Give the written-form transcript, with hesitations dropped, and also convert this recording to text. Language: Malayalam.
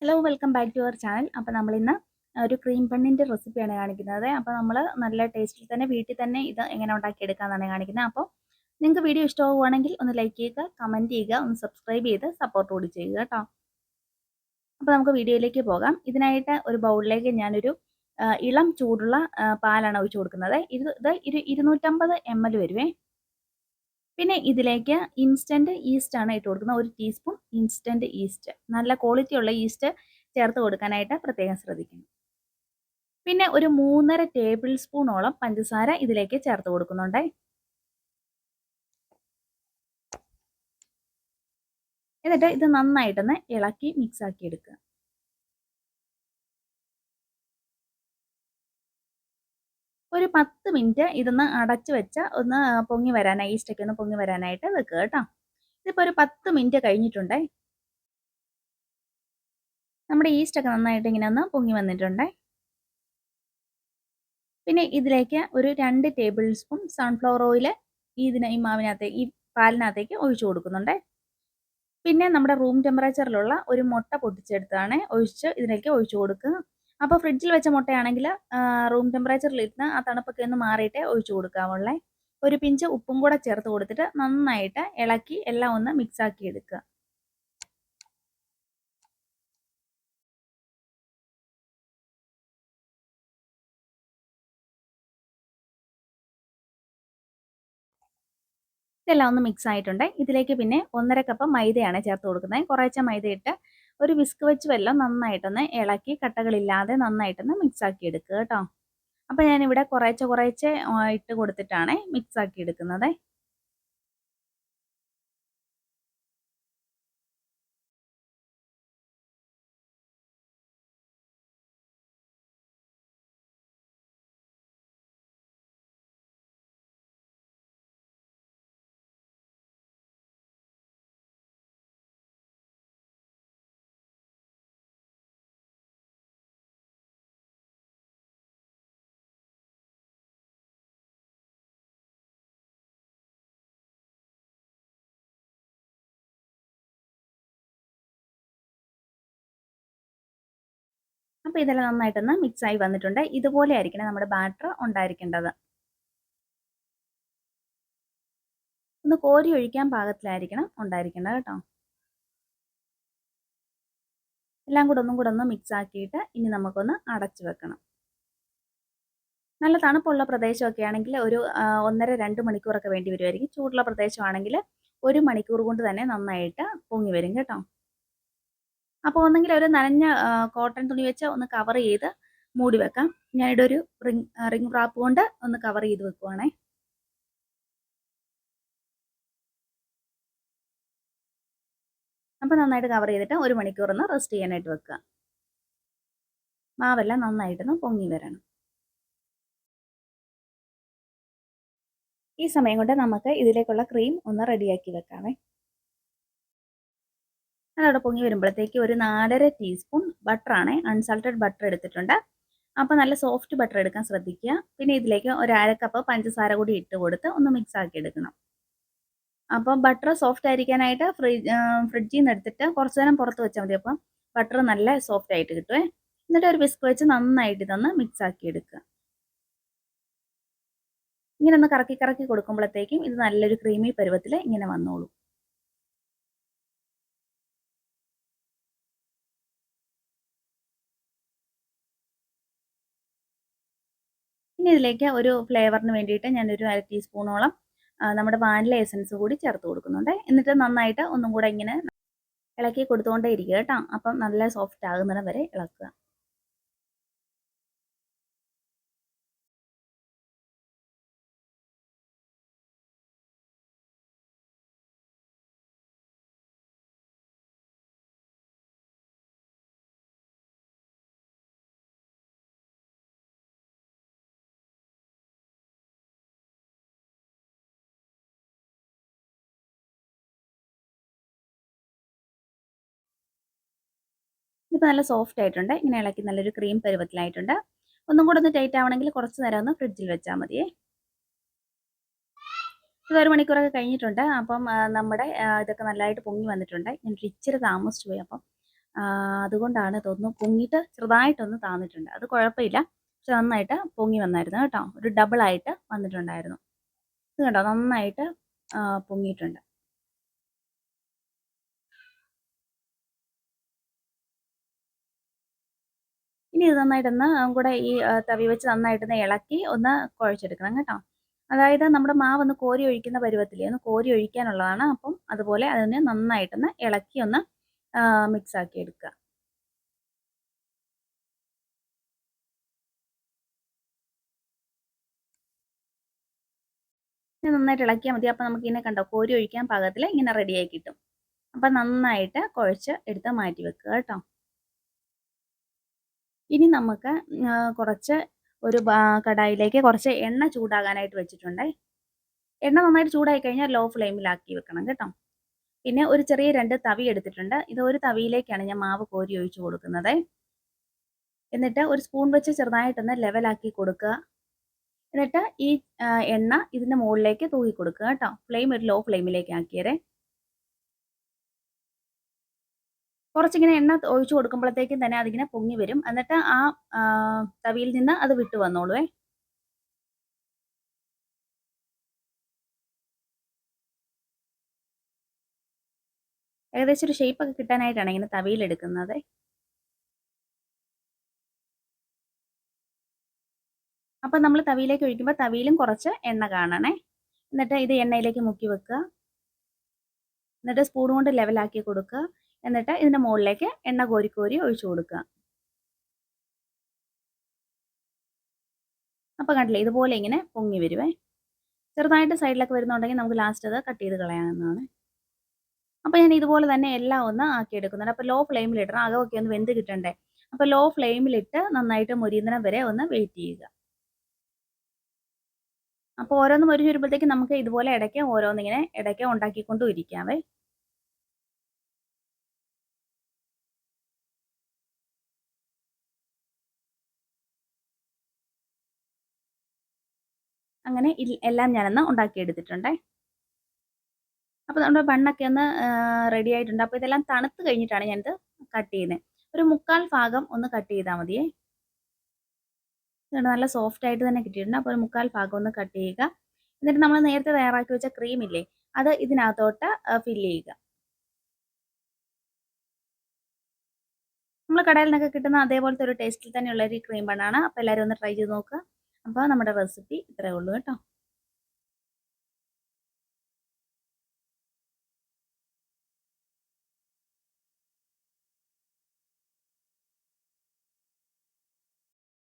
Hello welcome back to our channel. അപ്പോൾ നമ്മളിന്ന് ഒരു ക്രീം ബണ്ണിൻ്റെ റെസിപ്പിയാണ് കാണിക്കുന്നത്. അപ്പോൾ നമ്മൾ നല്ല ടേസ്റ്റിൽ തന്നെ വീട്ടിൽ തന്നെ ഇത് എങ്ങനെ ഉണ്ടാക്കിയെടുക്കാമെന്നാണ് കാണിക്കുന്നത്. അപ്പോൾ നിങ്ങൾക്ക് വീഡിയോ ഇഷ്ടമാവുകയാണെങ്കിൽ ഒന്ന് ലൈക്ക് ചെയ്യുക, കമൻറ്റ് ചെയ്യുക, ഒന്ന് സബ്സ്ക്രൈബ് ചെയ്ത് സപ്പോർട്ട് കൂടി ചെയ്യുക കേട്ടോ. അപ്പോൾ നമുക്ക് വീഡിയോയിലേക്ക് പോകാം. ഇതിനായിട്ട് ഒരു ബൗളിലേക്ക് ഞാനൊരു ഇളം ചൂടുള്ള പാലാണ് ഒഴിച്ചു കൊടുക്കുന്നത്. ഇത് 250 ml വരുവേ. പിന്നെ ഇതിലേക്ക് ഇൻസ്റ്റൻറ്റ് ഈസ്റ്റാണ് ഇട്ട് കൊടുക്കുന്നത്. 1 ടീസ്പൂൺ ഇൻസ്റ്റൻറ്റ് ഈസ്റ്റ്, നല്ല ക്വാളിറ്റിയുള്ള ഈസ്റ്റ് ചേർത്ത് കൊടുക്കാനായിട്ട് പ്രത്യേകം ശ്രദ്ധിക്കണം. പിന്നെ ഒരു 3.5 ടേബിൾ സ്പൂണോളം പഞ്ചസാര ഇതിലേക്ക് ചേർത്ത് കൊടുക്കുന്നുണ്ട്. എന്നിട്ട് ഇത് നന്നായിട്ടൊന്ന് ഇളക്കി മിക്സ് ആക്കി എടുക്കുക. ഒരു 10 മിനിറ്റ് ഇതൊന്ന് അടച്ചു വെച്ച് ഒന്ന് പൊങ്ങി വരാനായി, ഈസ്റ്റൊക്കെ ഒന്ന് പൊങ്ങി വരാനായിട്ട് വെക്കുക കേട്ടോ. ഇതിപ്പോൾ ഒരു 10 മിനിറ്റ് കഴിഞ്ഞിട്ടുണ്ടേ. നമ്മുടെ ഈസ്റ്റൊക്കെ നന്നായിട്ട് ഇങ്ങനെ ഒന്ന് പൊങ്ങി വന്നിട്ടുണ്ടേ. പിന്നെ ഇതിലേക്ക് ഒരു 2 ടേബിൾ സ്പൂൺ സൺഫ്ലവർ ഓയിൽ ഈ മാവിനകത്തേക്ക്, ഈ പാലിനകത്തേക്ക് ഒഴിച്ചു കൊടുക്കുന്നുണ്ട്. പിന്നെ നമ്മുടെ റൂം ടെമ്പറേച്ചറിലുള്ള ഒരു മുട്ട പൊട്ടിച്ചെടുത്താണ് ഇതിലേക്ക് ഒഴിച്ചു കൊടുക്കുക. അപ്പോൾ ഫ്രിഡ്ജിൽ വെച്ച മുട്ടയാണെങ്കിൽ റൂം ടെമ്പറേച്ചറിലിരുന്ന് ആ തണുപ്പൊക്കെ ഒന്ന് മാറിയിട്ടേ ഒഴിച്ചു കൊടുക്കാവുള്ളേ. ഒരു പിഞ്ച് ഉപ്പും കൂടെ ചേർത്ത് കൊടുത്തിട്ട് നന്നായിട്ട് ഇളക്കി എല്ലാം ഒന്ന് മിക്സ് ആക്കി എടുക്കുക. ഇതെല്ലാം ഒന്ന് മിക്സ് ആയിട്ടുണ്ട്. ഇതിലേക്ക് പിന്നെ 1.5 കപ്പ് മൈദയാണ് ചേർത്ത് കൊടുക്കുന്നത്. കുറേശ്ശെ മൈദയിട്ട് ഒരു വിസ്ക് വെച്ച് വെല്ലം നന്നായിട്ടൊന്ന് ഇളക്കി കട്ടകളില്ലാതെ നന്നായിട്ടൊന്ന് മിക്സ് ആക്കി എടുക്കുക കേട്ടോ. അപ്പോൾ ഞാനിവിടെ കുറേശ്ശെ ഇട്ട് കൊടുത്തിട്ടാണ് മിക്സ് ആക്കി എടുക്കുന്നത്. അപ്പോൾ ഇതെല്ലാം നന്നായിട്ടൊന്ന് മിക്സ് ആയി വന്നിട്ടുണ്ട്. ഇതുപോലെ ആയിരിക്കണം നമ്മുടെ ബാറ്റർ ഉണ്ടായിരിക്കേണ്ടത്. ഒന്ന് കോരി ഒഴിക്കാൻ പാകത്തിലായിരിക്കണം ഉണ്ടായിരിക്കേണ്ടത് കേട്ടോ. എല്ലാം കൂടെ ഒന്നും കൂടെ ഒന്ന് മിക്സ് ആക്കിയിട്ട് ഇനി നമുക്കൊന്ന് അടച്ചു വെക്കണം. നല്ല തണുപ്പുള്ള പ്രദേശമൊക്കെ ആണെങ്കിൽ ഒരു 1.5-2 മണിക്കൂറൊക്കെ വേണ്ടി വരുമായിരിക്കും. ചൂടുള്ള പ്രദേശമാണെങ്കിൽ 1 മണിക്കൂർ കൊണ്ട് തന്നെ നന്നായിട്ട് പൊങ്ങി വരും കേട്ടോ. അപ്പോൾ ഒന്നെങ്കിൽ ഒരു നനഞ്ഞ കോട്ടൺ തുണി വെച്ച് ഒന്ന് കവർ ചെയ്ത് മൂടി വെക്കാം. ഞാനിവിടെ ഒരു റിംഗ് റാപ്പ് കൊണ്ട് ഒന്ന് കവർ ചെയ്ത് വെക്കുവാണേ. അപ്പോൾ നന്നായിട്ട് കവർ ചെയ്തിട്ട് 1 മണിക്കൂർ ഒന്ന് റെസ്റ്റ് ചെയ്യാനായിട്ട് വെക്കുക. മാവെല്ലാം നന്നായിട്ടൊന്ന് പൊങ്ങി വരണം. ഈ സമയം കൊണ്ട് നമുക്ക് ഇതിലേക്കുള്ള ക്രീം ഒന്ന് റെഡിയാക്കി വെക്കാമേ. അതവിടെ പൊങ്ങി വരുമ്പോഴത്തേക്ക് ഒരു 4.5 ടീസ്പൂൺ ബട്ടറാണ്, അൺസാൾട്ടഡ് ബട്ടർ എടുത്തിട്ടുണ്ട്. അപ്പോൾ നല്ല സോഫ്റ്റ് ബട്ടർ എടുക്കാൻ ശ്രദ്ധിക്കുക. പിന്നെ ഇതിലേക്ക് ഒരു 1/2 കപ്പ് പഞ്ചസാര കൂടി ഇട്ട് കൊടുത്ത് ഒന്ന് മിക്സ് ആക്കി എടുക്കണം. അപ്പോൾ ബട്ടർ സോഫ്റ്റ് ആയിരിക്കാനായിട്ട് ഫ്രിഡ്ജിൽ നിന്ന് എടുത്തിട്ട് കുറച്ച് നേരം പുറത്ത് വെച്ചാൽ മതി. അപ്പം ബട്ടർ നല്ല സോഫ്റ്റ് ആയിട്ട് കിട്ടുമേ. എന്നിട്ട് ഒരു വിസ്ക് വെച്ച് നന്നായിട്ട് ഇതൊന്ന് മിക്സ് ആക്കി എടുക്കുക. ഇങ്ങനെ ഒന്ന് കറക്കി കറക്കി കൊടുക്കുമ്പോഴത്തേക്കും ഇത് നല്ലൊരു ക്രീമി പരുവത്തിൽ ഇങ്ങനെ വന്നോളൂ. ഇനി ഇതിലേക്ക് ഒരു ഫ്ലേവറിന് വേണ്ടിയിട്ട് ഞാനൊരു 1/2 ടീസ്പൂണോളം നമ്മുടെ വാനില എസൻസ് കൂടി ചേർത്ത് കൊടുക്കുന്നുണ്ട്. എന്നിട്ട് നന്നായിട്ട് ഒന്നും കൂടെ ഇങ്ങനെ ഇളക്കി കൊടുത്തുകൊണ്ടേ ഇരിക്കുക കേട്ടോ. അപ്പം നല്ല സോഫ്റ്റ് ആകുന്നിടം വരെ ഇളക്കുക. ഇതിപ്പോൾ നല്ല സോഫ്റ്റ് ആയിട്ടുണ്ട്. ഇങ്ങനെ ഇളക്കി നല്ലൊരു ക്രീം പരുവത്തിലായിട്ടുണ്ട്. ഒന്നും കൂടെ ഒന്ന് ടൈറ്റ് ആവണമെങ്കിൽ കുറച്ച് നേരം ഒന്ന് ഫ്രിഡ്ജിൽ വെച്ചാൽ മതിയേ. ഇത് 1 മണിക്കൂറൊക്കെ കഴിഞ്ഞിട്ടുണ്ട്. അപ്പം നമ്മുടെ ഇതൊക്കെ നല്ലതായിട്ട് പൊങ്ങി വന്നിട്ടുണ്ട്. ഞാൻ ഇച്ചിരി താമസിച്ചു പോയി. അപ്പം അതുകൊണ്ടാണ് തോന്നുന്നു പൊങ്ങിയിട്ട് ചെറുതായിട്ടൊന്ന് താന്നിട്ടുണ്ട്. അത് കുഴപ്പമില്ല. പക്ഷെ നന്നായിട്ട് പൊങ്ങി വന്നായിരുന്നു കേട്ടോ. ഒരു ഡബിളായിട്ട് വന്നിട്ടുണ്ടായിരുന്നു. ഇത് കണ്ടോ നന്നായിട്ട് പൊങ്ങിയിട്ടുണ്ട്. ഇനി ഇത് നന്നായിട്ടൊന്ന് കൂടെ ഈ തവി വെച്ച് നന്നായിട്ടൊന്ന് ഇളക്കി ഒന്ന് കുഴച്ചെടുക്കണം കേട്ടോ. അതായത് നമ്മുടെ മാവൊന്ന് കോരി ഒഴിക്കുന്ന പരുവത്തിലേ ഒന്ന് കോരി ഒഴിക്കാനുള്ളതാണ്. അപ്പം അതുപോലെ അതിനെ നന്നായിട്ടൊന്ന് ഇളക്കി ഒന്ന് മിക്സ് ആക്കി എടുക്കുക. ഇത് നന്നായിട്ട് ഇളക്കിയാൽ മതി. അപ്പോൾ നമുക്കിങ്ങനെ കണ്ടോ കോരി ഒഴിക്കാൻ പാകത്തിൽ ഇങ്ങനെ റെഡിയായി കിട്ടും. അപ്പം നന്നായിട്ട് കുഴച്ച് എടുത്ത് മാറ്റി വെക്കുക കേട്ടോ. ഇനി നമുക്ക് കുറച്ച് ഒരു കടായിലേക്ക് കുറച്ച് എണ്ണ ചൂടാകാനായിട്ട് വെച്ചിട്ടുണ്ടേ. എണ്ണ നന്നായിട്ട് ചൂടായി കഴിഞ്ഞാൽ ലോ ഫ്ലെയിമിലാക്കി വെക്കണം കേട്ടോ. പിന്നെ ഒരു ചെറിയ 2 തവി എടുത്തിട്ടുണ്ട്. ഇത് ഒരു തവിയിലേക്കാണ് ഞാൻ മാവ് കോരി ഒഴിച്ച് കൊടുക്കുന്നത്. എന്നിട്ട് ഒരു സ്പൂൺ വെച്ച് ചെറുതായിട്ടൊന്ന് ലെവലാക്കി കൊടുക്കുക. എന്നിട്ട് ഈ എണ്ണ ഇതിൻ്റെ മുകളിലേക്ക് തൂകി കൊടുക്കുക കേട്ടോ. ഫ്ലെയിം ഒരു ലോ ഫ്ലെയിമിലേക്ക് ആക്കിയേരെ. കുറച്ചിങ്ങനെ എണ്ണ ഒഴിച്ചു കൊടുക്കുമ്പോഴത്തേക്കും തന്നെ അതിങ്ങനെ പൊങ്ങി വരും. എന്നിട്ട് ആ തവിയിൽ നിന്ന് അത് വിട്ട് വന്നോളുവേ. ഏകദേശം ഒരു ഷേപ്പൊക്കെ കിട്ടാനായിട്ടാണ് ഇങ്ങനെ തവിയിലെടുക്കുന്നത്. അപ്പം നമ്മൾ തവിയിലേക്ക് ഒഴിക്കുമ്പോൾ തവിയിലും കുറച്ച് എണ്ണ കാണണേ. എന്നിട്ട് ഇത് എണ്ണയിലേക്ക് മുക്കി വെക്കുക. എന്നിട്ട് സ്പൂൺ കൊണ്ട് ലെവലാക്കി കൊടുക്കുക. എന്നിട്ട് ഇതിൻ്റെ മുകളിലേക്ക് എണ്ണ കോരി കോരി ഒഴിച്ചു കൊടുക്കുക. അപ്പോൾ കണ്ടില്ലേ ഇതുപോലെ ഇങ്ങനെ പൊങ്ങി വരുവേ. ചെറുതായിട്ട് സൈഡിലൊക്കെ വരുന്നുണ്ടെങ്കിൽ നമുക്ക് ലാസ്റ്റ് അത് കട്ട് ചെയ്ത് കളയാവുന്നതാണ്. അപ്പോൾ ഞാൻ ഇതുപോലെ തന്നെ എല്ലാം ഒന്ന് ആക്കിയെടുക്കുന്നുണ്ട്. അപ്പോൾ ലോ ഫ്ലെയിമിലിടണം. അകമൊക്കെ ഒന്ന് വെന്ത് കിട്ടണ്ടേ. അപ്പോൾ ലോ ഫ്ലെയിമിലിട്ട് നന്നായിട്ട് മൊരിയുന്നിടം വരെ ഒന്ന് വെയിറ്റ് ചെയ്യുക. അപ്പോൾ ഓരോന്ന് മൊരിഞ്ഞ് വരുമ്പോഴത്തേക്കും നമുക്ക് ഇതുപോലെ ഇടയ്ക്ക് ഓരോന്നിങ്ങനെ ഇടയ്ക്ക് ഉണ്ടാക്കിക്കൊണ്ടും ഇരിക്കാവേ. അങ്ങനെ എല്ലാം ഞാനൊന്ന് ഉണ്ടാക്കിയെടുത്തിട്ടുണ്ടേ. അപ്പോൾ നമ്മുടെ ബണ്ണൊക്കെ ഒന്ന് റെഡി ആയിട്ടുണ്ട്. അപ്പോൾ ഇതെല്ലാം തണുത്ത് കഴിഞ്ഞിട്ടാണ് ഞാനിത് കട്ട് ചെയ്യുന്നത്. ഒരു 1/4 ഭാഗം ഒന്ന് കട്ട് ചെയ്താൽ മതിയേ. ഇതുണ്ട് നല്ല സോഫ്റ്റ് ആയിട്ട് തന്നെ കിട്ടിയിട്ടുണ്ട്. അപ്പോൾ ഒരു 1/4 ഭാഗം ഒന്ന് കട്ട് ചെയ്യുക. എന്നിട്ട് നമ്മൾ നേരത്തെ തയ്യാറാക്കി വെച്ച ക്രീം ഇല്ലേ അത് ഇതിനകത്തോട്ട് ഫില്ല് ചെയ്യുക. നമ്മൾ കടയിൽ നിന്നൊക്കെ കിട്ടുന്ന അതേപോലത്തെ ഒരു ടേസ്റ്റിൽ തന്നെയുള്ള ഒരു ക്രീം ബണ്ണാണ്. അപ്പോൾ എല്ലാവരും ഒന്ന് ട്രൈ ചെയ്ത് നോക്കുക. അപ്പോൾ നമ്മുടെ റെസിപ്പി ഇത്രയേ ഉള്ളൂ കേട്ടോ.